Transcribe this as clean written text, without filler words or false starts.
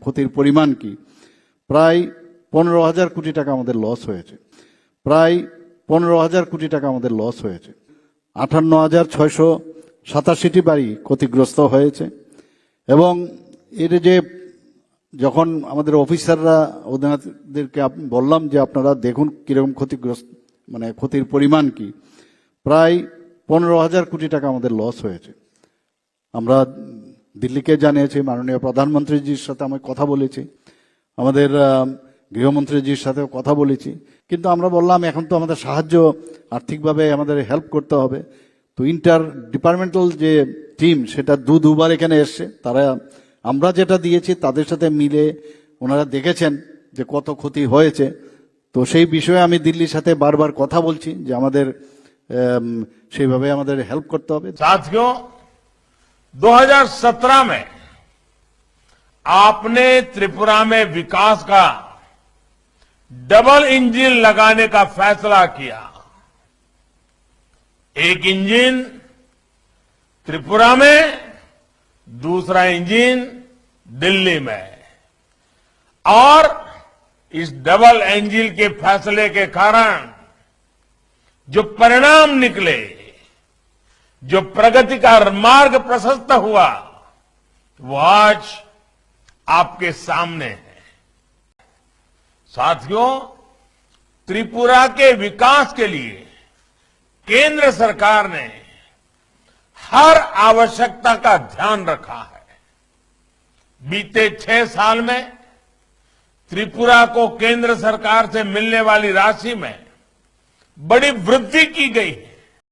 ক্ষতির পরিমাণ কি। প্রায় 15,000 কোটি টাকা আমাদের লস হয়েছে, প্রায় 15,000 কোটি টাকা আমাদের লস হয়েছে। 58,687টি বাড়ি ক্ষতিগ্রস্ত হয়েছে। এবং এর যে যখন আমাদের অফিসাররা ওদেরকে বললাম যে আপনারা দেখুন কিরকম ক্ষতিগ্রস্ত, মানে ক্ষতির পরিমাণ কি, প্রায় 15,000 কোটি টাকা আমাদের লস হয়েছে। আমরা দিল্লিকে জানিয়েছি, মাননীয় প্রধানমন্ত্রীজির সাথে আমি কথা বলেছি, আমাদের গৃহমন্ত্রীজির সাথেও কথা বলেছি। কিন্তু আমরা বললাম এখন তো আমাদের সাহায্য, আর্থিকভাবে আমাদের হেল্প করতে হবে। তো ইন্টার ডিপার্টমেন্টাল যে টিম সেটা দুবার এখানে এসছে, তারা আমরা যেটা দিয়েছি তাদের সাথে মিলে ওনারা দেখেছেন যে কত ক্ষতি হয়েছে। তো সেই বিষয়ে আমি দিল্লির সাথে বারবার কথা বলছি যে আমাদের সেইভাবে আমাদের হেল্প করতে হবে। साथियों, 2017 में आपने त्रिपुरा में विकास का डबल इंजन लगाने का फैसला किया। एक इंजन त्रिपुरा में, दूसरा इंजन दिल्ली में। और इस डबल इंजन के फैसले के कारण जो परिणाम निकले, जो प्रगति का मार्ग प्रशस्त हुआ, वो आज आपके सामने है। साथियों, त्रिपुरा के विकास के लिए केंद्र सरकार ने हर आवश्यकता का ध्यान रखा है। बीते 6 साल में त्रिपुरा को केंद्र सरकार से मिलने वाली राशि में बड़ी वृद्धि की गई है।